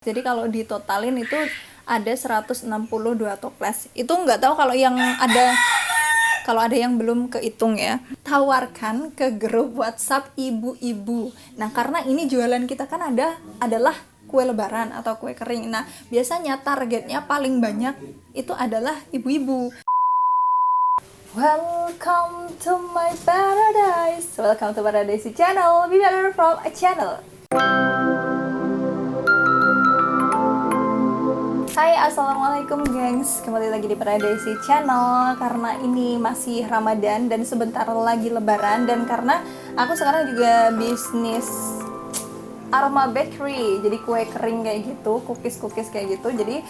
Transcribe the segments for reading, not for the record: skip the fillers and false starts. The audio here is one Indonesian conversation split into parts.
Jadi kalau ditotalin itu ada 162 toples. Itu nggak tahu kalau ada yang belum kehitung ya. Tawarkan ke grup WhatsApp ibu-ibu. Nah, karena ini jualan kita kan adalah kue lebaran atau kue kering. Nah, biasanya targetnya paling banyak itu adalah ibu-ibu. Welcome to my paradise. Welcome to Paradise channel. Be better from a channel. Hai, assalamualaikum gengs, kembali lagi di Paradise channel. Karena ini masih Ramadan dan sebentar lagi Lebaran, dan karena aku sekarang juga bisnis aroma bakery, jadi kue kering kayak gitu, cookies kayak gitu. Jadi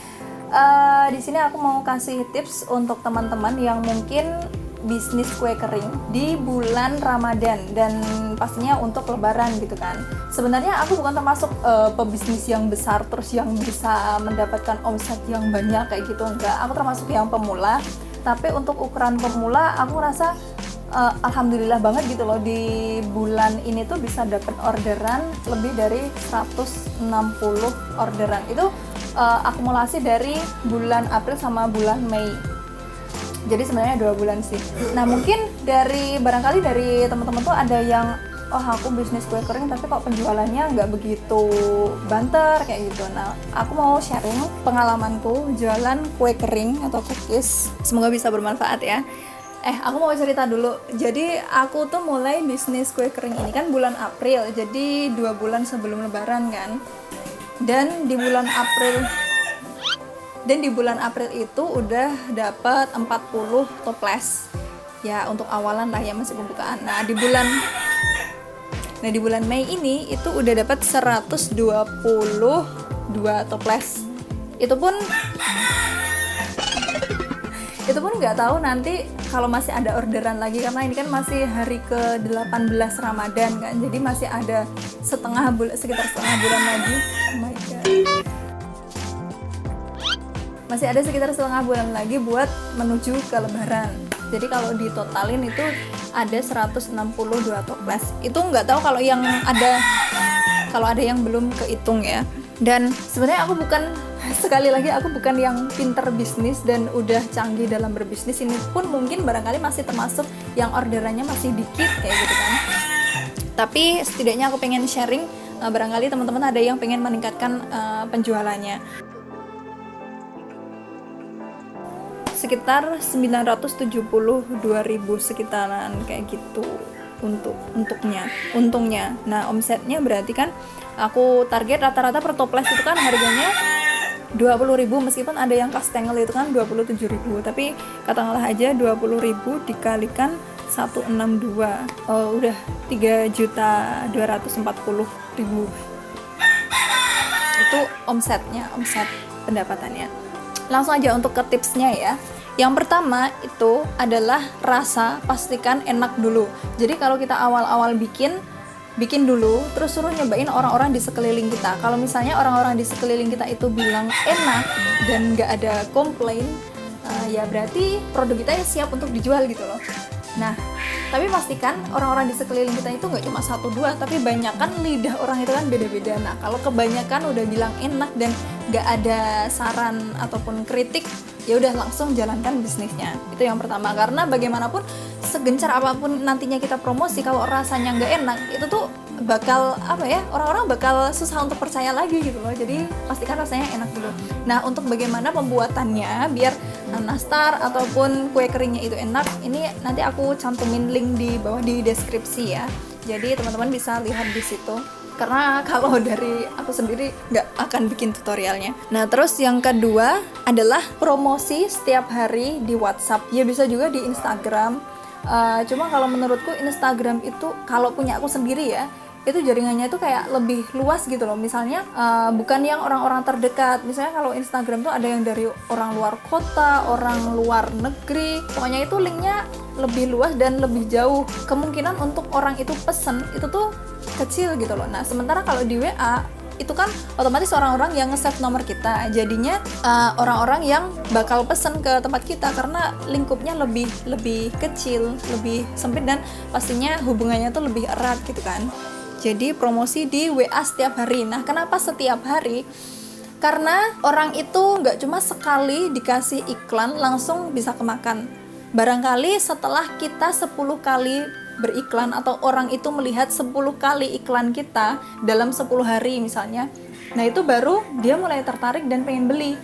di sini aku mau kasih tips untuk teman-teman yang mungkin bisnis kue kering di bulan Ramadan dan pastinya untuk Lebaran gitu kan. Sebenarnya aku bukan termasuk pebisnis yang besar terus yang bisa mendapatkan omset yang banyak kayak gitu, enggak. Aku termasuk yang pemula, tapi untuk ukuran pemula aku rasa alhamdulillah banget gitu loh, di bulan ini tuh bisa dapat orderan lebih dari 160 orderan. Itu akumulasi dari bulan April sama bulan Mei. Jadi sebenarnya 2 bulan sih. Nah, mungkin barangkali dari teman-teman tuh ada yang aku bisnis kue kering tapi kok penjualannya nggak begitu banter kayak gitu. Nah, aku mau sharing pengalamanku jualan kue kering atau cookies. Semoga bisa bermanfaat ya. Aku mau cerita dulu. Jadi aku tuh mulai bisnis kue kering ini kan bulan April. Jadi 2 bulan sebelum Lebaran kan. Dan di bulan April itu udah dapat 40 toples. Ya, untuk awalan lah ya, masih pembukaan. Nah, di bulan Mei ini itu udah dapat 122 toples. Itu pun nggak tahu nanti kalau masih ada orderan lagi, karena ini kan masih hari ke-18 Ramadan kan. Jadi masih ada sekitar setengah bulan lagi. Oh my god. Masih ada sekitar setengah bulan lagi buat menuju ke Lebaran. Jadi kalau ditotalin itu ada 162 toples. Itu nggak tahu kalau ada yang belum kehitung ya. Dan sebenarnya aku bukan yang pinter bisnis dan udah canggih dalam berbisnis. Ini pun mungkin barangkali masih termasuk yang orderannya masih dikit kayak gitu kan. Tapi setidaknya aku pengen sharing, barangkali teman-teman ada yang pengen meningkatkan penjualannya. Sekitar 972.000 sekitaran kayak gitu untungnya. Nah, omsetnya berarti kan aku target rata-rata per toples itu kan harganya 20.000, meskipun ada yang kastengel itu kan 27.000, tapi katakanlah aja 20.000 dikalikan 162, udah 3.240.000 itu omset pendapatannya. Langsung aja untuk ke tipsnya ya. Yang pertama itu adalah rasa, pastikan enak dulu. Jadi kalau kita awal-awal bikin dulu, terus suruh nyobain orang-orang di sekeliling kita. Kalau misalnya orang-orang di sekeliling kita itu bilang enak dan nggak ada komplain, ya berarti produk kita siap untuk dijual gitu loh. Nah, tapi pastikan orang-orang di sekeliling kita itu nggak cuma 1-2, tapi banyak kan, lidah orang itu kan beda-beda. Nah, kalau kebanyakan udah bilang enak dan nggak ada saran ataupun kritik, ya udah langsung jalankan bisnisnya. Itu yang pertama, karena bagaimanapun segencar apapun nantinya kita promosi, kalau rasanya nggak enak, itu tuh bakal orang-orang bakal susah untuk percaya lagi gitu loh. Jadi pastikan rasanya enak dulu. Nah, untuk bagaimana pembuatannya biar nastar ataupun kue keringnya itu enak, ini nanti aku cantumin link di bawah di deskripsi ya. Jadi teman-teman bisa lihat di situ. Karena kalau dari aku sendiri nggak akan bikin tutorialnya. Nah, terus yang kedua adalah promosi setiap hari di WhatsApp. Ya bisa juga di Instagram. Cuma kalau menurutku Instagram itu kalau punya aku sendiri ya, itu jaringannya itu kayak lebih luas gitu loh. Misalnya bukan yang orang-orang terdekat. Misalnya kalau Instagram tuh ada yang dari orang luar kota, orang luar negeri. Pokoknya itu linknya lebih luas dan lebih jauh. Kemungkinan untuk orang itu pesen itu tuh kecil gitu loh. Nah, sementara kalau di WA itu kan otomatis orang-orang yang nge-save nomor kita, jadinya orang-orang yang bakal pesen ke tempat kita karena lingkupnya lebih kecil, lebih sempit, dan pastinya hubungannya tuh lebih erat gitu kan. Jadi promosi di WA setiap hari. Nah, kenapa setiap hari? Karena orang itu nggak cuma sekali dikasih iklan langsung bisa kemakan. Barangkali setelah kita 10 kali beriklan atau orang itu melihat 10 kali iklan kita dalam 10 hari misalnya, nah itu baru dia mulai tertarik dan pengen beli.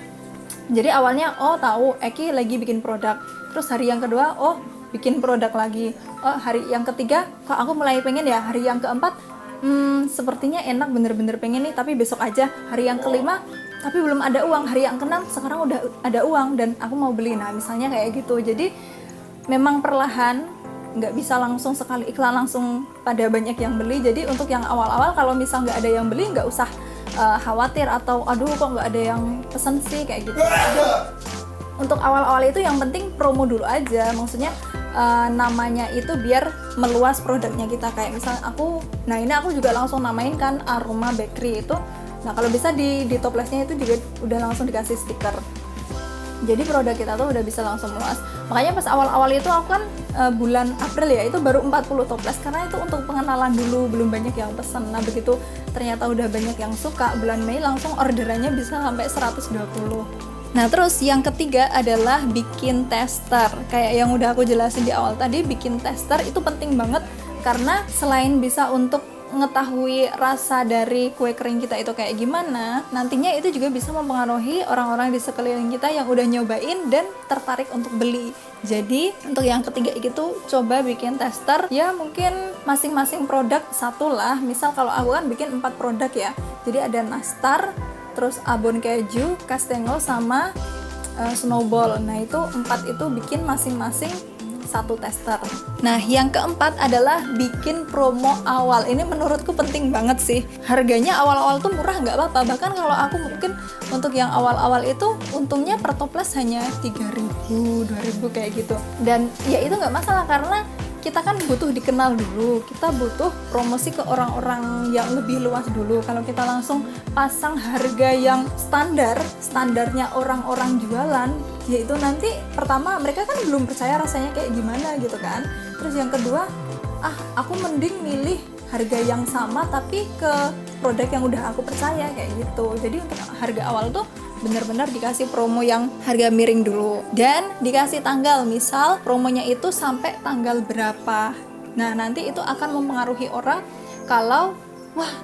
Jadi awalnya tahu Eki lagi bikin produk, terus hari yang kedua bikin produk lagi, hari yang ketiga kok aku mulai pengen ya, hari yang keempat sepertinya enak, bener-bener pengen nih tapi besok aja, hari yang kelima tapi belum ada uang, hari yang keenam sekarang udah ada uang dan aku mau beli. Nah misalnya kayak gitu. Jadi memang perlahan, nggak bisa langsung sekali iklan langsung pada banyak yang beli. Jadi untuk yang awal-awal kalau misal nggak ada yang beli, nggak usah khawatir atau aduh kok nggak ada yang pesen sih kayak gitu. Untuk awal-awal itu yang penting promo dulu aja, maksudnya namanya itu biar meluas produknya kita. Kayak misalnya ini aku juga langsung namain kan Aroma Bakery itu. Nah kalau bisa di toplesnya itu juga udah langsung dikasih stiker. Jadi produk kita tuh udah bisa langsung meluas. Makanya pas awal-awal itu aku kan bulan April ya, itu baru 40 toples karena itu untuk pengenalan dulu, belum banyak yang pesen. Nah begitu ternyata udah banyak yang suka, bulan Mei langsung orderannya bisa sampai 120. Nah terus yang ketiga adalah bikin tester. Kayak yang udah aku jelasin di awal tadi, bikin tester itu penting banget karena selain bisa untuk mengetahui rasa dari kue kering kita itu kayak gimana, nantinya itu juga bisa mempengaruhi orang-orang di sekeliling kita yang udah nyobain dan tertarik untuk beli. Jadi untuk yang ketiga itu coba bikin tester ya, mungkin masing-masing produk satu lah. Misal kalau aku kan bikin 4 produk ya, jadi ada nastar, terus abon keju, kastengel sama snowball. Nah itu 4 itu bikin masing-masing satu tester. Nah yang keempat adalah bikin promo awal. Ini menurutku penting banget sih. Harganya awal-awal tuh murah nggak apa-apa. Bahkan kalau aku mungkin untuk yang awal-awal itu untungnya per toples hanya 3.000, 2.000 kayak gitu. Dan ya itu nggak masalah karena kita kan butuh dikenal dulu, kita butuh promosi ke orang-orang yang lebih luas dulu. Kalau kita langsung pasang harga yang standarnya orang-orang jualan, yaitu nanti pertama mereka kan belum percaya rasanya kayak gimana gitu kan. Terus yang kedua, aku mending milih harga yang sama tapi ke produk yang udah aku percaya kayak gitu. Jadi untuk harga awal tuh benar-benar dikasih promo yang harga miring dulu dan dikasih tanggal, misal promonya itu sampai tanggal berapa. Nah nanti itu akan mempengaruhi orang kalau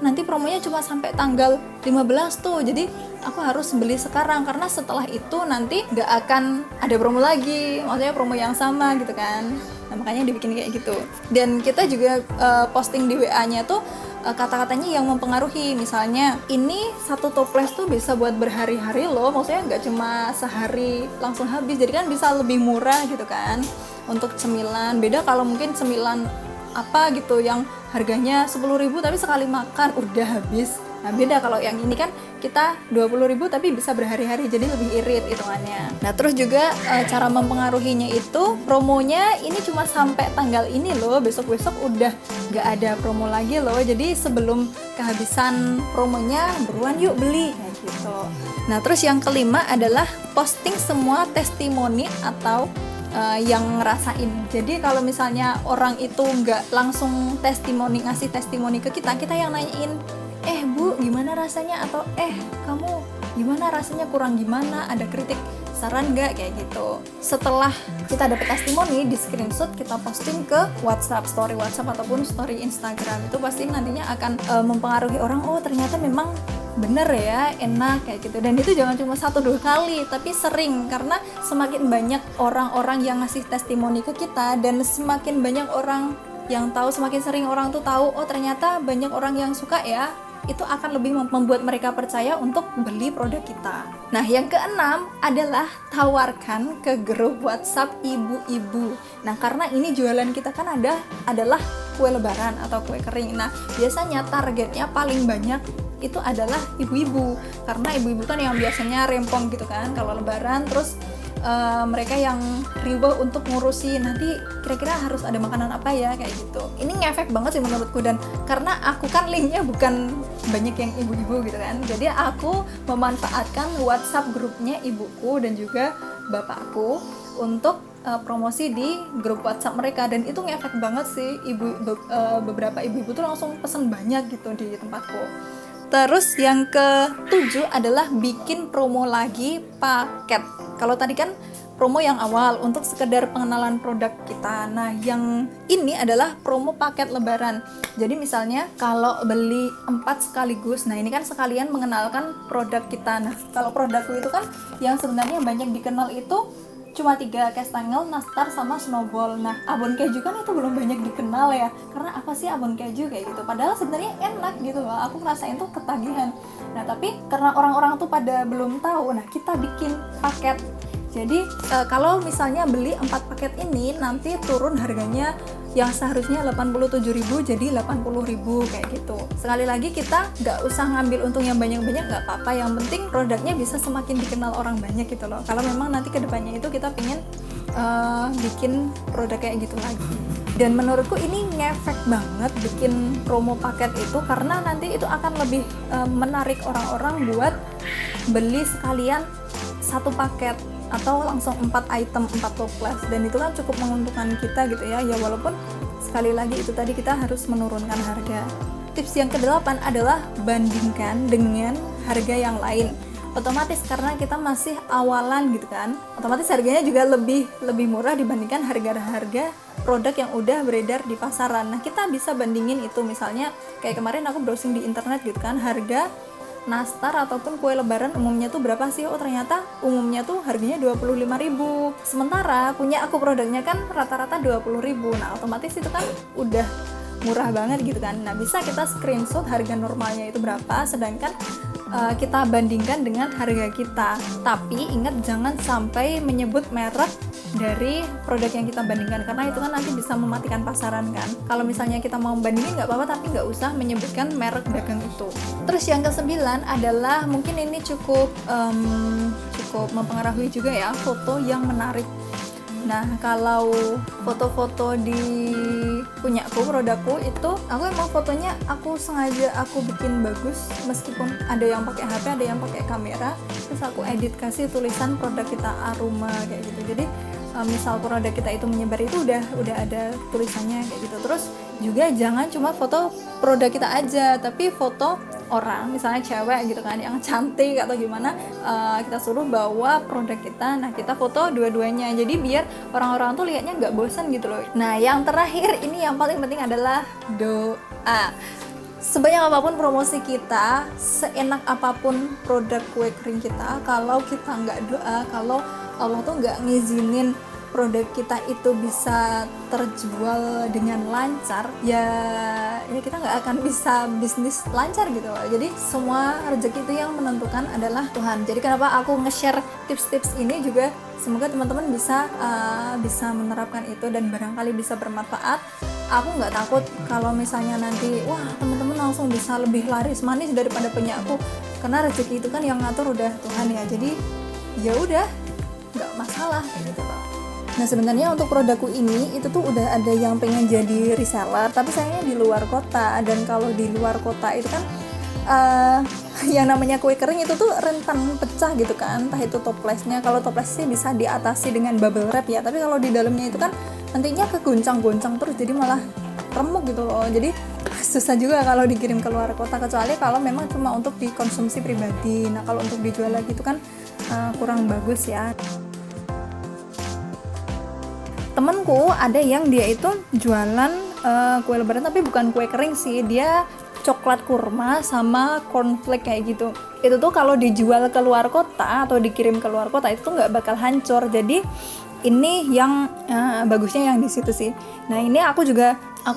nanti promonya cuma sampai tanggal 15 tuh, jadi aku harus beli sekarang karena setelah itu nanti gak akan ada promo lagi, maksudnya promo yang sama gitu kan. Nah makanya dibikin kayak gitu. Dan kita juga posting di WA-nya tuh kata-katanya yang mempengaruhi. Misalnya ini satu toples tuh bisa buat berhari-hari loh, maksudnya nggak cuma sehari langsung habis, jadi kan bisa lebih murah gitu kan untuk cemilan. Beda kalau mungkin cemilan apa gitu yang harganya 10.000 tapi sekali makan udah habis. Nah beda kalau yang ini kan kita 20.000 tapi bisa berhari-hari, jadi lebih irit hitungannya. Nah terus juga cara mempengaruhinya itu promonya ini cuma sampai tanggal ini loh, besok-besok udah gak ada promo lagi loh. Jadi sebelum kehabisan promonya buruan yuk beli kayak gitu. Nah terus yang kelima adalah posting semua testimoni atau yang ngerasain. Jadi kalau misalnya orang itu nggak langsung ngasih testimoni ke kita yang nanyain, Bu gimana rasanya, atau kamu gimana rasanya, kurang gimana, ada kritik saran nggak kayak gitu. Setelah kita dapat testimoni, di screenshot kita posting ke WhatsApp, story WhatsApp ataupun story Instagram. Itu pasti nantinya akan mempengaruhi orang, ternyata memang bener ya, enak kayak gitu. Dan itu jangan cuma 1-2 kali, tapi sering, karena semakin banyak orang-orang yang ngasih testimoni ke kita dan semakin banyak orang yang tahu, semakin sering orang tuh tahu, ternyata banyak orang yang suka ya, itu akan lebih membuat mereka percaya untuk beli produk kita. Nah yang keenam adalah tawarkan ke grup WhatsApp ibu-ibu. Nah karena ini jualan kita kan adalah kue lebaran atau kue kering. Nah biasanya targetnya paling banyak itu adalah ibu-ibu, karena ibu-ibu kan yang biasanya rempong gitu kan kalau lebaran. Terus mereka yang riwah untuk ngurusi nanti kira-kira harus ada makanan apa ya kayak gitu. Ini ngefek banget sih menurutku, dan karena aku kan linknya bukan banyak yang ibu-ibu gitu kan, jadi aku memanfaatkan WhatsApp grupnya ibuku dan juga bapakku untuk promosi di grup WhatsApp mereka, dan itu ngefek banget sih. Beberapa ibu-ibu tuh langsung pesen banyak gitu di tempatku. Terus yang ke-7 adalah bikin promo lagi paket. Kalau tadi kan promo yang awal untuk sekedar pengenalan produk kita. Nah, yang ini adalah promo paket lebaran. Jadi misalnya kalau beli 4 sekaligus, nah ini kan sekalian mengenalkan produk kita. Nah, kalau produkku itu kan yang sebenarnya banyak dikenal itu cuma 3, Castengel, Nastar, sama Snowball. Nah, abon keju kan itu belum banyak dikenal ya, karena apa sih abon keju kayak gitu, padahal sebenarnya enak gitu loh, aku ngerasain tuh ketagihan. Nah, tapi karena orang-orang tuh pada belum tahu, nah kita bikin paket. Jadi kalau misalnya beli 4 paket ini nanti turun harganya yang seharusnya 87.000 jadi 80.000 kayak gitu. Sekali lagi kita nggak usah ngambil untung yang banyak-banyak, nggak apa-apa, yang penting produknya bisa semakin dikenal orang banyak gitu loh. Kalau memang nanti kedepannya itu kita pengen bikin produk kayak gitu lagi. Dan menurutku ini ngefek banget bikin promo paket itu, karena nanti itu akan lebih menarik orang-orang buat beli sekalian satu paket atau langsung 4 item, 4 toples, dan itu kan cukup menguntungkan kita gitu ya. Ya walaupun sekali lagi itu tadi kita harus menurunkan harga. Tips yang ke-8 adalah bandingkan dengan harga yang lain. Otomatis karena kita masih awalan gitu kan, otomatis harganya juga lebih murah dibandingkan harga-harga produk yang udah beredar di pasaran. Nah, kita bisa bandingin itu, misalnya kayak kemarin aku browsing di internet gitu kan, harga nastar ataupun kue lebaran umumnya tuh berapa sih? Oh, ternyata umumnya tuh harganya 25.000. Sementara punya aku produknya kan rata-rata 20.000. Nah, otomatis itu kan udah murah banget gitu kan. Nah, bisa kita screenshot harga normalnya itu berapa, sedangkan kita bandingkan dengan harga kita. Tapi ingat jangan sampai menyebut merek dari produk yang kita bandingkan, karena itu kan nanti bisa mematikan pasaran kan. Kalau misalnya kita mau bandingin nggak apa-apa, tapi nggak usah menyebutkan merek dagang itu. Terus yang ke-9 adalah, mungkin ini cukup mempengaruhi juga ya, foto yang menarik. Nah, kalau foto-foto di punyaku, produkku itu, aku emang fotonya aku sengaja aku bikin bagus, meskipun ada yang pakai HP, ada yang pakai kamera, terus aku edit kasih tulisan produk kita Aroma kayak gitu. Jadi misal produk kita itu menyebar itu udah ada tulisannya kayak gitu. Terus juga jangan cuma foto produk kita aja, tapi foto orang, misalnya cewek gitu kan yang cantik atau gimana, kita suruh bawa produk kita, nah kita foto dua-duanya, jadi biar orang-orang tuh lihatnya nggak bosan gitu loh. Nah, yang terakhir ini yang paling penting adalah doa. Sebanyak apapun promosi kita, seenak apapun produk kue kering kita, kalau kita nggak doa, kalau Allah tuh nggak ngizinin produk kita itu bisa terjual dengan lancar, ya kita nggak akan bisa bisnis lancar gitu loh. Jadi semua rezeki itu yang menentukan adalah Tuhan. Jadi kenapa aku nge-share tips-tips ini juga, semoga teman-teman bisa menerapkan itu dan barangkali bisa bermanfaat. Aku nggak takut kalau misalnya nanti wah teman-teman langsung bisa lebih laris manis daripada punya aku, karena rezeki itu kan yang ngatur udah Tuhan ya. Jadi ya udah, nggak masalah kayak gitu loh. Nah, sebenarnya untuk produkku ini itu tuh udah ada yang pengen jadi reseller, tapi sayangnya di luar kota. Dan kalau di luar kota itu kan yang namanya kue kering itu tuh rentan pecah gitu kan, entah itu toplesnya. Kalau toples sih bisa diatasi dengan bubble wrap ya, tapi kalau di dalamnya itu kan nantinya kegoncang-goncang terus, jadi malah remuk gitu loh. Jadi susah juga kalau dikirim ke luar kota, kecuali kalau memang cuma untuk dikonsumsi pribadi. Nah, kalau untuk dijual lagi itu kan kurang bagus ya. Temenku ada yang dia itu jualan kue lebaran, tapi bukan kue kering sih, dia coklat kurma sama cornflake kayak gitu. Itu tuh kalau dijual ke luar kota atau dikirim ke luar kota itu tuh nggak bakal hancur. Jadi ini yang bagusnya yang di situ sih. Nah, ini aku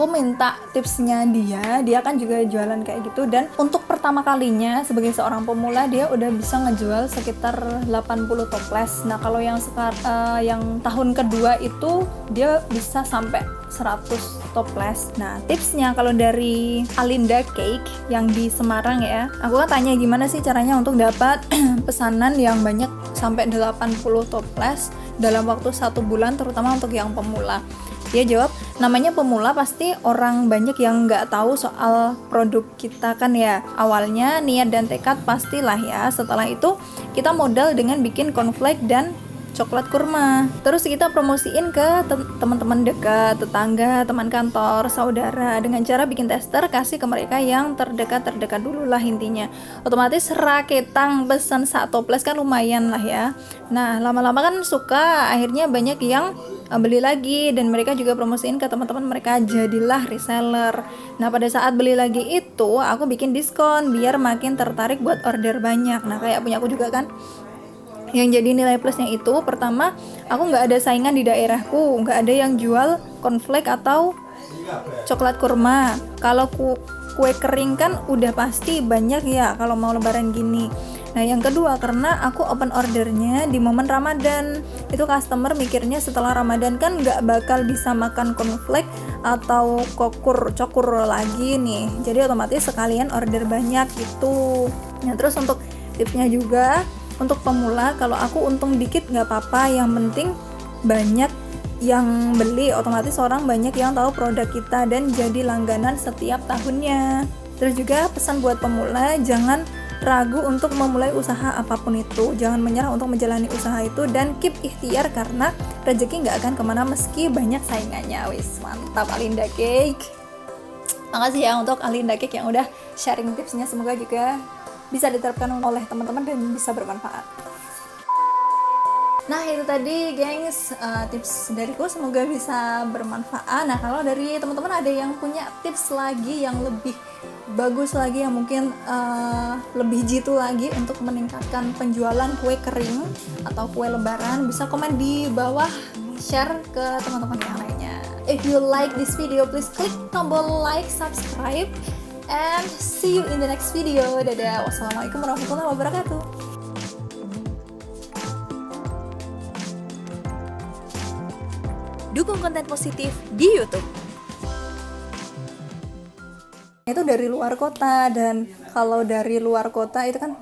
minta tipsnya dia kan juga jualan kayak gitu, dan untuk pertama kalinya sebagai seorang pemula dia udah bisa ngejual sekitar 80 toples. Nah, kalau yang tahun kedua itu dia bisa sampai 100 toples. Nah, tipsnya kalau dari Alinda Cake yang di Semarang ya, aku kan tanya gimana sih caranya untuk dapat pesanan yang banyak sampai 80 toples dalam waktu 1 bulan, terutama untuk yang pemula. Dia jawab, namanya pemula pasti orang banyak yang nggak tahu soal produk kita kan ya. Awalnya niat dan tekad pastilah ya. Setelah itu kita modal dengan bikin cornflake dan coklat kurma. Terus kita promosiin ke teman-teman dekat, tetangga, teman kantor, saudara, dengan cara bikin tester, kasih ke mereka yang terdekat dulu lah intinya. Otomatis raketang pesan 1 toples kan lumayan lah ya. Nah lama-lama kan suka, akhirnya banyak yang beli lagi, dan mereka juga promosiin ke teman-teman mereka, jadilah reseller. Nah pada saat beli lagi itu aku bikin diskon biar makin tertarik buat order banyak. Nah kayak punya aku juga kan, yang jadi nilai plusnya itu pertama, aku nggak ada saingan di daerahku, nggak ada yang jual cornflake atau coklat kurma. Kalau kue kering kan udah pasti banyak ya kalau mau lebaran gini. Nah yang kedua, karena aku open ordernya di momen Ramadan, itu customer mikirnya setelah Ramadan kan nggak bakal bisa makan cornflake atau cokur lagi nih, jadi otomatis sekalian order banyak gitu. Nah terus untuk tipsnya juga, untuk pemula kalau aku untung dikit nggak apa-apa, yang penting banyak yang beli, otomatis orang banyak yang tahu produk kita dan jadi langganan setiap tahunnya. Terus juga pesan buat pemula, jangan ragu untuk memulai usaha apapun itu, jangan menyerah untuk menjalani usaha itu, dan keep ikhtiar karena rezeki nggak akan kemana meski banyak saingannya. Wis mantap Alinda Cake. Makasih ya untuk Alinda Cake yang udah sharing tipsnya, semoga juga bisa diterapkan oleh teman-teman dan bisa bermanfaat. Nah itu tadi gengs, tips dariku, semoga bisa bermanfaat. Nah kalau dari teman-teman ada yang punya tips lagi yang lebih bagus lagi, yang mungkin lebih jitu lagi untuk meningkatkan penjualan kue kering atau kue lebaran, bisa komen di bawah, share ke teman-teman yang lainnya. If you like this video, please klik tombol like, subscribe, and see you in the next video. Dadah, wassalamualaikum warahmatullahi wabarakatuh. Dukung konten positif di YouTube. Itu dari luar kota, dan kalau dari luar kota itu kan